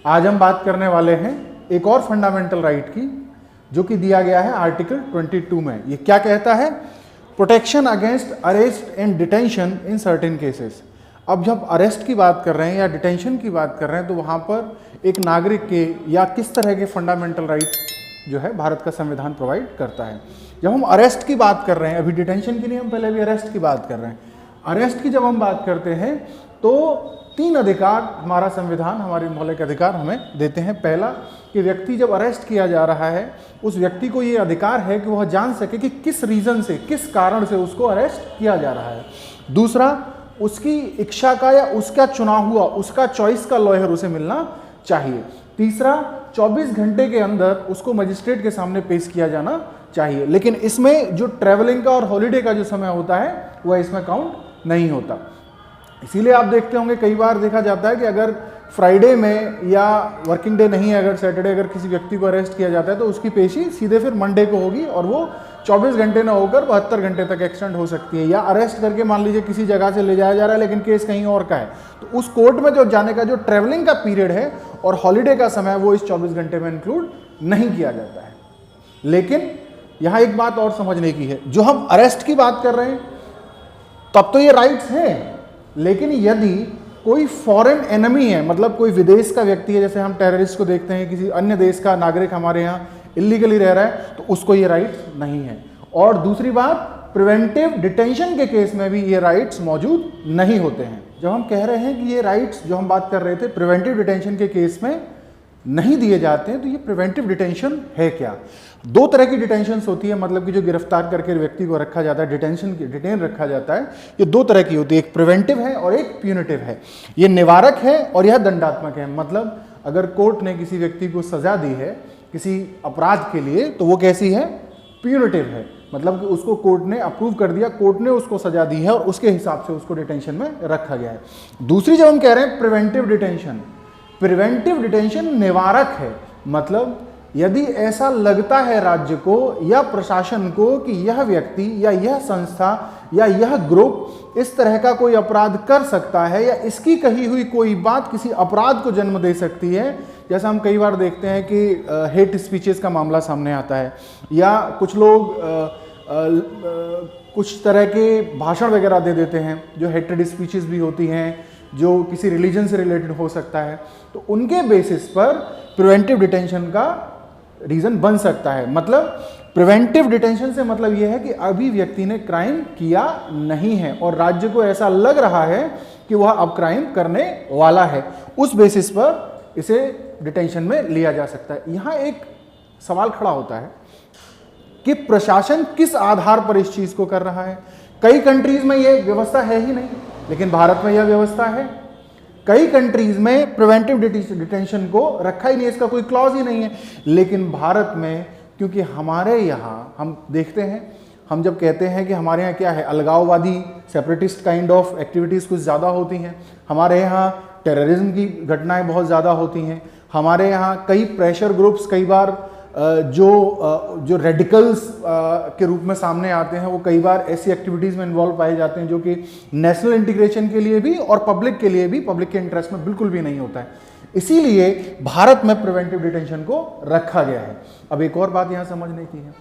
आज हम बात करने वाले हैं एक और फंडामेंटल राइट की, जो कि दिया गया है आर्टिकल 22 में। ये क्या कहता है? Protection against arrest and detention in certain cases. अब जब अरेस्ट की बात कर रहे हैं या डिटेंशन की बात कर रहे हैं, तो वहाँ पर एक नागरिक के या किस तरह के फंडामेंटल राइट जो है भारत का संविधान प्रोवाइड करता है। जब हम अरेस्ट की बात कर रहे हैं, अभी डिटेंशन की नहीं, हम पहले अभी अरेस्ट की बात कर रहे हैं। अरेस्ट की जब हम बात करते हैं तो 3 अधिकार हमारा संविधान, हमारे मौलिक अधिकार हमें देते हैं। पहला, कि व्यक्ति जब अरेस्ट किया जा रहा है, उस व्यक्ति को ये अधिकार है कि वह जान सके कि किस रीजन से, किस कारण से उसको अरेस्ट किया जा रहा है। दूसरा, उसकी इच्छा का या उसका चुना हुआ, उसका चॉइस का लॉयर उसे मिलना चाहिए। तीसरा, 24 घंटे के अंदर उसको मजिस्ट्रेट के सामने पेश किया जाना चाहिए। लेकिन इसमें जो ट्रैवलिंग का और हॉलीडे का जो समय होता है वह इसमें काउंट नहीं होता। इसीलिए आप देखते होंगे कई बार देखा जाता है कि अगर फ्राइडे में या वर्किंग डे नहीं है, अगर सैटरडे अगर किसी व्यक्ति को अरेस्ट किया जाता है तो उसकी पेशी सीधे फिर मंडे को होगी और वो 24 घंटे न होकर 72 घंटे तक एक्सटेंड हो सकती है। या अरेस्ट करके मान लीजिए किसी जगह से ले जाया जा रहा है लेकिन केस कहीं और का है, तो उस कोर्ट में जो जाने का जो ट्रैवलिंग का पीरियड है और हॉलीडे का समय वो इस 24 घंटे में इंक्लूड नहीं किया जाता है। लेकिन यहाँ एक बात और समझने की है, जो हम अरेस्ट की बात कर रहे हैं तब तो ये राइट्स हैं, लेकिन यदि कोई फॉरेन एनिमी है, मतलब कोई विदेश का व्यक्ति है, जैसे हम टेररिस्ट को देखते हैं, किसी अन्य देश का नागरिक हमारे यहाँ इलीगली रह रहा है, तो उसको ये राइट्स नहीं है। और दूसरी बात, प्रिवेंटिव डिटेंशन के केस में भी ये राइट्स मौजूद नहीं होते हैं। जब हम कह रहे हैं कि ये राइट्स जो हम बात कर रहे थे प्रिवेंटिव डिटेंशन के केस में नहीं दिए जाते हैं, तो ये प्रिवेंटिव डिटेंशन है क्या? 2 तरह की डिटेंशन होती है, मतलब कि जो गिरफ्तार करके व्यक्ति को रखा जाता है, डिटेन रखा जाता है, ये 2 तरह की होती है। एक प्रिवेंटिव है और एक प्यूनिटिव है। ये निवारक है और यह दंडात्मक है। मतलब अगर कोर्ट ने किसी व्यक्ति को सजा दी है किसी अपराध के लिए, तो वो कैसी है? प्यूनिटिव है। मतलब कि उसको कोर्ट ने अप्रूव कर दिया, कोर्ट ने उसको सजा दी है और उसके हिसाब से उसको डिटेंशन में रखा गया है। दूसरी जब हम कह रहे हैं प्रिवेंटिव डिटेंशन, प्रिवेंटिव डिटेंशन निवारक है। मतलब यदि ऐसा लगता है राज्य को या प्रशासन को कि यह व्यक्ति या यह संस्था या यह ग्रुप इस तरह का कोई अपराध कर सकता है या इसकी कही हुई कोई बात किसी अपराध को जन्म दे सकती है, जैसा हम कई बार देखते हैं कि हेट स्पीचेस का मामला सामने आता है, या कुछ लोग कुछ तरह के भाषण वगैरह दे देते हैं जो हेटेड स्पीचेस भी होती हैं, जो किसी रिलीजन से रिलेटेड हो सकता है, तो उनके बेसिस पर प्रिवेंटिव डिटेंशन का रीजन बन सकता है। मतलब प्रिवेंटिव डिटेंशन से मतलब यह है कि अभी व्यक्ति ने क्राइम किया नहीं है और राज्य को ऐसा लग रहा है कि वह अब क्राइम करने वाला है, उस बेसिस पर इसे डिटेंशन में लिया जा सकता है। यहां एक सवाल खड़ा होता है कि प्रशासन किस आधार पर इस चीज को कर रहा है। कई कंट्रीज में यह व्यवस्था है ही नहीं, लेकिन भारत में यह व्यवस्था है। कई कंट्रीज में प्रिवेंटिव डिटेंशन को रखा ही नहीं, इसका कोई क्लॉज ही नहीं है। लेकिन भारत में, क्योंकि हमारे यहाँ हम देखते हैं, हम जब कहते हैं कि हमारे यहाँ क्या है, अलगाववादी सेपरेटिस्ट काइंड ऑफ एक्टिविटीज़ कुछ ज़्यादा होती हैं, हमारे यहाँ टेररिज्म की घटनाएं बहुत ज़्यादा होती हैं, हमारे यहाँ कई प्रेशर ग्रुप्स कई बार जो रेडिकल्स के रूप में सामने आते हैं, वो कई बार ऐसी एक्टिविटीज़ में इन्वॉल्व पाए जाते हैं जो कि नेशनल इंटीग्रेशन के लिए भी और पब्लिक के लिए भी, पब्लिक के इंटरेस्ट में बिल्कुल भी नहीं होता है। इसीलिए भारत में प्रिवेंटिव डिटेंशन को रखा गया है। अब एक और बात यहाँ समझने की है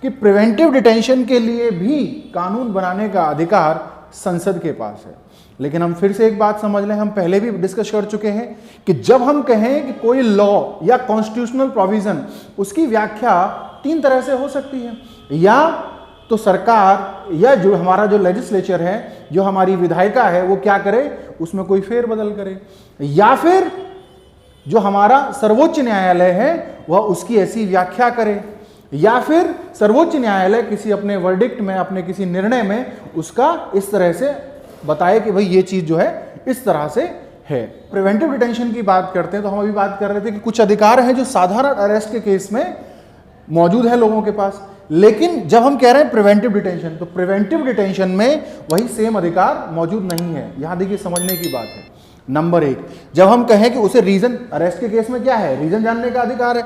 कि प्रिवेंटिव डिटेंशन के लिए भी कानून बनाने का अधिकार संसद के पास है। लेकिन हम फिर से एक बात समझ लें, हम पहले भी डिस्कस कर चुके हैं कि जब हम कहें कि कोई लॉ या कॉन्स्टिट्यूशनल प्रोविजन, उसकी व्याख्या 3 तरह से हो सकती है। या तो सरकार या जो हमारा जो लेजिस्लेचर है, जो हमारी विधायिका है, वो क्या करे, उसमें कोई फेरबदल करे, या फिर जो हमारा सर्वोच्च न्यायालय है वह उसकी ऐसी व्याख्या करे, या फिर सर्वोच्च न्यायालय किसी अपने वर्डिक्ट में, अपने किसी निर्णय में उसका इस तरह से बताए कि भाई ये चीज जो है इस तरह से है। प्रिवेंटिव डिटेंशन की बात करते हैं तो हम अभी बात कर रहे थे कि कुछ अधिकार हैं जो साधारण अरेस्ट के केस में मौजूद है लोगों के पास। लेकिन जब हम कह रहे हैं प्रिवेंटिव डिटेंशन, तो प्रिवेंटिव डिटेंशन में वही सेम अधिकार मौजूद नहीं है। यहां देखिए समझने की बात है। नंबर 1, जब हम कहें कि उसे रीजन, अरेस्ट के केस में क्या है, रीजन जानने का अधिकार है।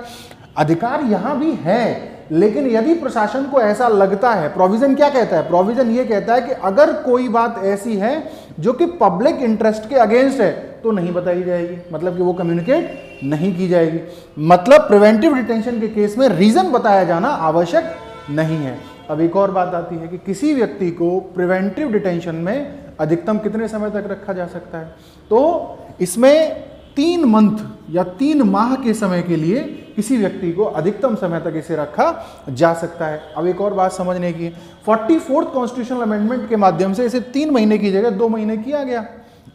अधिकार यहां भी है, लेकिन यदि प्रशासन को ऐसा लगता है, प्रोविजन क्या कहता है, प्रोविजन ये कहता है कि अगर कोई बात ऐसी है जो कि पब्लिक इंटरेस्ट के अगेंस्ट है तो नहीं बताई जाएगी, मतलब कि वो कम्युनिकेट नहीं की जाएगी। मतलब प्रिवेंटिव डिटेंशन के केस में रीजन बताया जाना आवश्यक नहीं है। अब एक और बात आती है कि किसी व्यक्ति को प्रिवेंटिव डिटेंशन में अधिकतम कितने समय तक रखा जा सकता है। तो इसमें 3 मंथ या 3 माह के समय के लिए किसी व्यक्ति को अधिकतम समय तक इसे रखा जा सकता है। अब एक और बात समझने की, 44th कॉन्स्टिट्यूशनल अमेंडमेंट के माध्यम से इसे 3 महीने की जगह 2 महीने किया गया,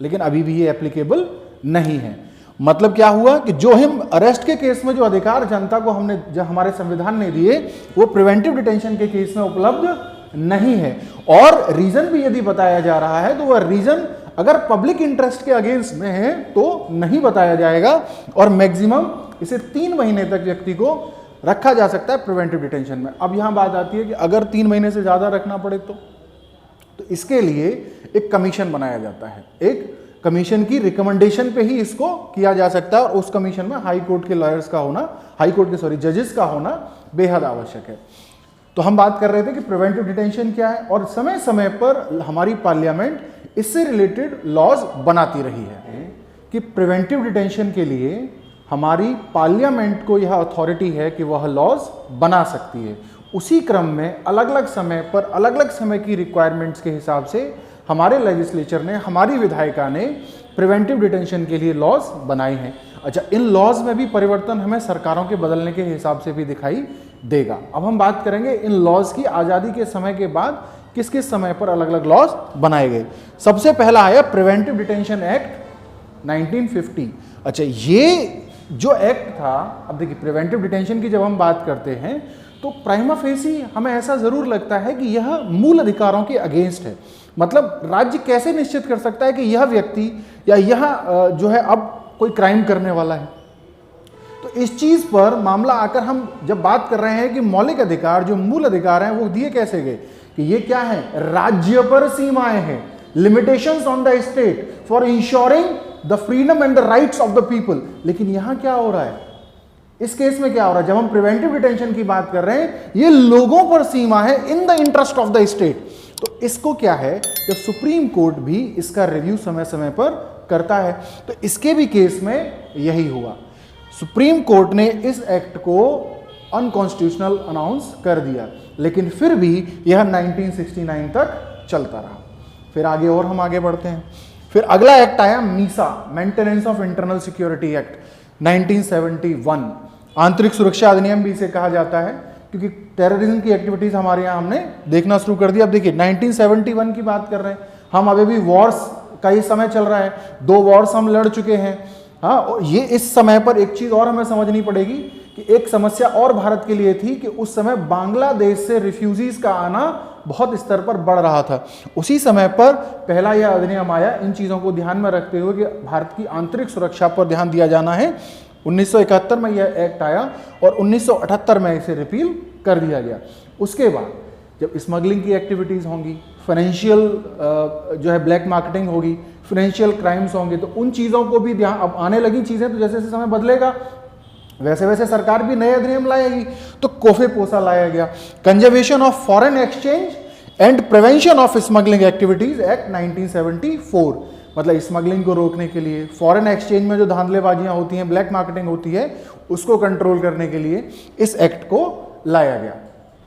लेकिन अभी भी ये एप्लीकेबल नहीं है। मतलब क्या हुआ कि जो हम अरेस्ट के केस में जो अधिकार जनता को हमने जो हमारे संविधान ने दिए वो प्रिवेंटिव डिटेंशन के केस में उपलब्ध नहीं है। और रीजन भी यदि बताया जा रहा है तो वह रीजन अगर पब्लिक इंटरेस्ट के अगेंस्ट में है तो नहीं बताया जाएगा, और मैक्सिमम इसे 3 महीने तक व्यक्ति को रखा जा सकता है प्रिवेंटिव डिटेंशन में। अब यहां बात आती है कि अगर 3 महीने से ज्यादा रखना पड़े तो इसके लिए एक कमीशन बनाया जाता है। एक कमीशन की रिकमेंडेशन पे ही इसको किया जा सकता है, और उस कमीशन में हाई कोर्ट के लॉयर्स का होना, जजेस का होना बेहद आवश्यक है। तो हम बात कर रहे थे कि प्रिवेंटिव डिटेंशन क्या है, और समय समय पर हमारी पार्लियामेंट इससे रिलेटेड लॉज बनाती रही है कि प्रिवेंटिव डिटेंशन के लिए हमारी पार्लियामेंट को यह अथॉरिटी है कि वह लॉज बना सकती है। उसी क्रम में अलग अलग समय पर अलग अलग समय की रिक्वायरमेंट्स के हिसाब से हमारे लेजिस्लेचर ने, हमारी विधायिका ने प्रिवेंटिव डिटेंशन के लिए लॉज बनाए हैं। अच्छा, इन लॉज में भी परिवर्तन हमें सरकारों के बदलने के हिसाब से भी दिखाई देगा। अब हम बात करेंगे इन लॉज की आज़ादी के समय के बाद किस किस समय पर अलग अलग लॉज बनाए गए। सबसे पहला आया प्रिवेंटिव डिटेंशन एक्ट 1950। अच्छा, ये जो एक्ट था, अब देखिए प्रिवेंटिव डिटेंशन की जब हम बात करते हैं तो प्राइमा फेसी हमें ऐसा जरूर लगता है कि यह मूल अधिकारों के अगेंस्ट है। मतलब राज्य कैसे निश्चित कर सकता है कि यह व्यक्ति या यह जो है अब कोई क्राइम करने वाला है। तो इस चीज पर मामला आकर हम जब बात कर रहे हैं कि मौलिक अधिकार, जो मूल अधिकार हैं, वो दिए कैसे गए कि ये क्या है, राज्य पर सीमाएं हैं, limitations on the state for ensuring the freedom and the rights of the people. लेकिन यहां क्या हो रहा है, इस केस में क्या हो रहा है, जब हम प्रिवेंटिव डिटेंशन की बात कर रहे हैं, ये लोगों पर सीमा है, in the interest of the state. तो इसको क्या है, जब सुप्रीम कोर्ट भी इसका रिव्यू समय समय पर करता है, तो इसके भी केस में यही हुआ। सुप्रीम कोर्ट ने इस एक्ट को अनकॉन्स्टिट्यूशनल अनाउंस कर दिया, लेकिन फिर भी यह 1969 तक चलता रहा। फिर आगे और हम आगे बढ़ते हैं। फिर अगला एक्ट आया Misa, maintenance of internal security act 1971। आंतरिक सुरक्षा अधिनियम भी इसे कहा जाता है, क्योंकि टेररिज्म की एक्टिविटीज हमारे यहाँ हमने देखना शुरू कर दिया। अब देखिए 1971 की बात कर रहे हैं हम, अभी भी वॉर्स का ही समय चल रहा है, 2 वॉर्स हम लड़ चुके हैं। हाँ, ये इस समय पर एक चीज और हमें समझनी पड़ेगी कि एक समस्या और भारत के लिए थी कि उस समय बांग्लादेश से रिफ्यूजीज का आना बहुत स्तर पर बढ़ रहा था। उसी समय पर पहला यह अधिनियम आया, इन चीजों को ध्यान में रखते हुए कि भारत की आंतरिक सुरक्षा पर ध्यान दिया जाना है। 1971 में यह एक्ट आया और 1978 में इसे रिपील कर दिया गया। उसके बाद जब स्मगलिंग की एक्टिविटीज होंगी, फाइनेंशियल जो है ब्लैक मार्केटिंग होगी, फाइनेंशियल क्राइम्स होंगे, तो उन चीज़ों को भी ध्यान, अब आने लगी चीज़ें, तो जैसे जैसे समय बदलेगा वैसे वैसे सरकार भी नए अधिनियम लाएगी। तो कोफे पोसा लाया गया, conservation of foreign exchange and prevention of smuggling activities act 1974। मतलब स्मगलिंग को रोकने के लिए, फॉरेन एक्सचेंज में जो धांधलेबाजियां होती हैं, ब्लैक मार्केटिंग होती है, उसको कंट्रोल करने के लिए इस एक्ट को लाया गया।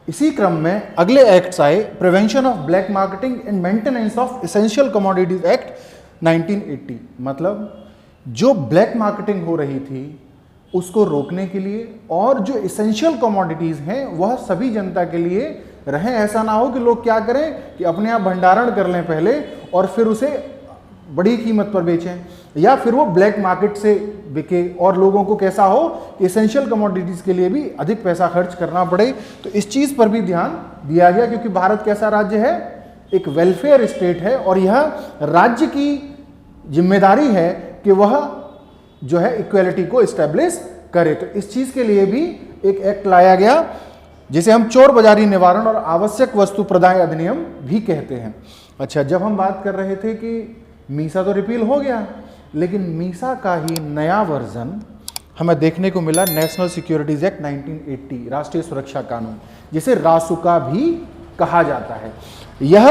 इसी क्रम में अगले एक्ट्स आए, prevention of black marketing and maintenance of essential commodities act 1980। मतलब जो ब्लैक मार्केटिंग हो रही थी उसको रोकने के लिए, और जो एसेंशियल कमोडिटीज हैं वह सभी जनता के लिए रहें। ऐसा ना हो कि लोग क्या करें कि अपने आप भंडारण कर लें पहले और फिर उसे बड़ी कीमत पर बेचें, या फिर वो ब्लैक मार्केट से बिके और लोगों को कैसा हो कि एसेंशियल कमोडिटीज के लिए भी अधिक पैसा खर्च करना पड़े। तो इस चीज पर भी ध्यान दिया गया, क्योंकि भारत कैसा राज्य है, एक वेलफेयर स्टेट है, और यह राज्य की जिम्मेदारी है कि वह जो है इक्वेलिटी को एस्टेब्लिश करे। तो इस चीज के लिए भी एक एक्ट लाया गया, जिसे हम चोर बाजारी निवारण और आवश्यक वस्तु प्रदाय अधिनियम भी कहते हैं। अच्छा, जब हम बात कर रहे थे कि मीसा तो रिपील हो गया, लेकिन मीसा का ही नया वर्जन हमें देखने को मिला, नेशनल सिक्योरिटीज एक्ट 1980, राष्ट्रीय सुरक्षा कानून, जिसे रासुका भी कहा जाता है। यह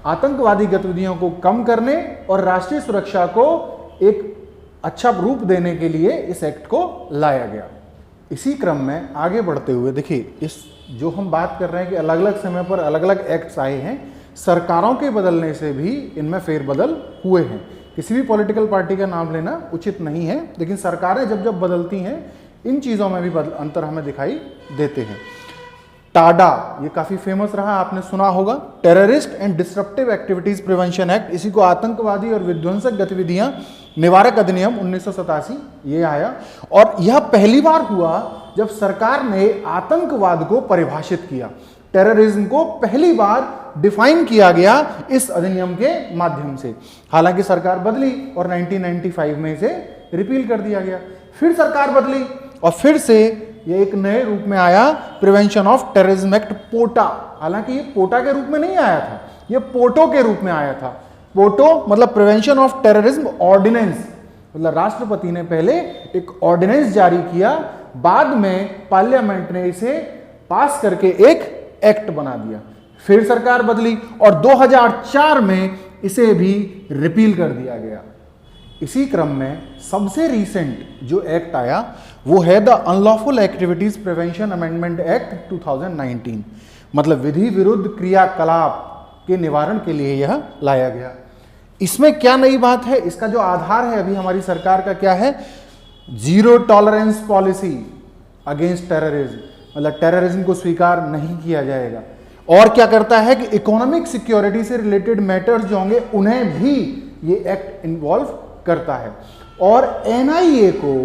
आतंकवादी गतिविधियों को कम करने और राष्ट्रीय सुरक्षा को एक अच्छा रूप देने के लिए इस एक्ट को लाया गया। इसी क्रम में आगे बढ़ते हुए देखिए, इस जो हम बात कर रहे हैं कि अलग अलग समय पर अलग अलग एक्ट्स आए हैं, सरकारों के बदलने से भी इनमें फेरबदल हुए हैं। किसी भी पॉलिटिकल पार्टी का नाम लेना उचित नहीं है, लेकिन सरकारें जब जब बदलती हैं इन चीज़ों में भी अंतर हमें दिखाई देते हैं। टाडा, ये काफ़ी फेमस रहा, आपने सुना होगा, terrorist and disruptive activities prevention act, इसी को आतंकवादी और विध्वंसक गतिविधियां निवारक अधिनियम 1987 ये आया। और यह पहली बार हुआ जब सरकार ने आतंकवाद को परिभाषित किया। टेररिज्म को पहली बार डिफाइन किया गया इस अधिनियम के माध्यम से। हालांकि सरकार बदली और 1995 में इसे रिपील कर दिया गया। फिर सरकार बदली और फिर से ये एक नए रूप में आया, प्रिवेंशन ऑफ टेररिज्म एक्ट पोटा। हालांकि ये पोटा के रूप में नहीं आया था, ये पोटो के रूप में आया था। पोटो मतलब प्रिवेंशन ऑफ टेररिज्म ऑर्डिनेंस, मतलब राष्ट्रपति ने पहले एक ऑर्डिनेंस जारी किया, बाद में पार्लियामेंट ने इसे पास करके एक एक्ट बना दिया। फिर सरकार बदली और 2004 में इसे भी रिपील कर दिया गया। इसी क्रम में सबसे रीसेंट जो एक्ट आया वो है the unlawful activities prevention amendment act 2019, मतलब विधि विरुद्ध क्रियाकलाप के निवारण के लिए यह लाया गया। इसमें क्या नई बात है, इसका जो आधार है अभी हमारी सरकार का क्या है, zero tolerance policy against terrorism, मतलब टेररिज्म को स्वीकार नहीं किया जाएगा। और क्या करता है कि इकोनॉमिक सिक्योरिटी से रिलेटेड मैटर्स जो होंगे उन्हें भी ये एक्ट इन्वॉल्व करता है। और एनआईए को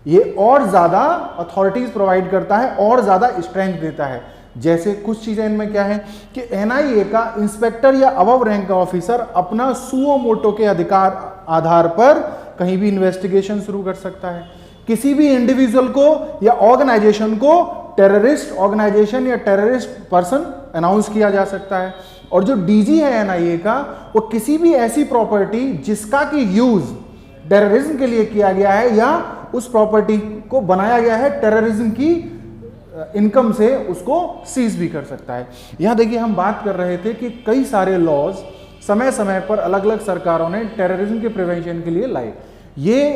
ये और ज्यादा अथॉरिटीज प्रोवाइड करता है और ज्यादा स्ट्रेंथ देता है। जैसे कुछ चीजें इनमें क्या है कि एनआईए का इंस्पेक्टर या अबव रैंक का ऑफिसर अपना सुओ मोटो के अधिकार आधार पर कहीं भी इन्वेस्टिगेशन शुरू कर सकता है। किसी भी इंडिविजुअल को या ऑर्गेनाइजेशन को टेररिस्ट ऑर्गेनाइजेशन या टेररिस्ट पर्सन अनाउंस किया जा सकता है। और जो डीजी है एनआईए का, वो किसी भी ऐसी प्रॉपर्टी जिसका कि यूज टेररिज्म के लिए किया गया है या उस प्रॉपर्टी को बनाया गया है टेररिज्म की इनकम से, उसको सीज भी कर सकता है। यहां देखिए हम बात कर रहे थे कि कई सारे लॉज समय समय पर अलग अलग सरकारों ने टेररिज्म के प्रिवेंशन के लिए लाए। ये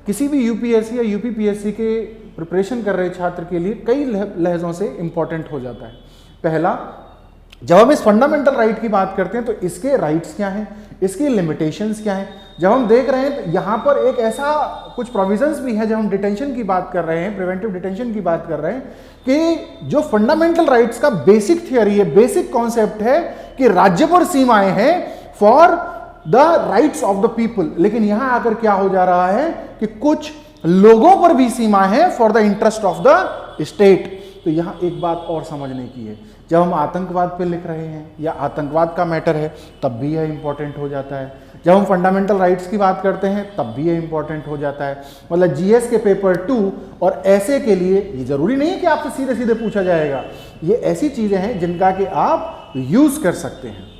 किसी भी यूपीएससी या यूपीपीएससी के प्रिपरेशन कर रहे छात्र के लिए कई लहजों से इंपॉर्टेंट हो जाता है। पहला, जब हम इस फंडामेंटल राइट की बात करते हैं तो इसके राइट्स क्या हैं, इसकी लिमिटेशंस क्या हैं। जब हम देख रहे हैं तो यहाँ पर एक ऐसा कुछ प्रोविजंस भी है, जब हम डिटेंशन की बात कर रहे हैं, प्रिवेंटिव डिटेंशन की बात कर रहे हैं, कि जो फंडामेंटल राइट्स का बेसिक थियरी है, बेसिक कॉन्सेप्ट है कि राज्य पर सीमाएं हैं for the rights of the people. लेकिन यहां आकर क्या हो जा रहा है कि कुछ लोगों पर भी सीमा है for the interest of the state. तो यहां एक बात और समझने की है, जब हम आतंकवाद पे लिख रहे हैं या आतंकवाद का मैटर है तब भी यह इंपॉर्टेंट हो जाता है। जब हम फंडामेंटल राइट्स की बात करते हैं तब भी यह इंपॉर्टेंट हो जाता है। मतलब जीएस के पेपर 2 और ऐसे के लिए ये जरूरी नहीं है कि आपसे सीधे सीधे पूछा जाएगा। ये ऐसी चीजें हैं जिनका कि आप यूज कर सकते हैं।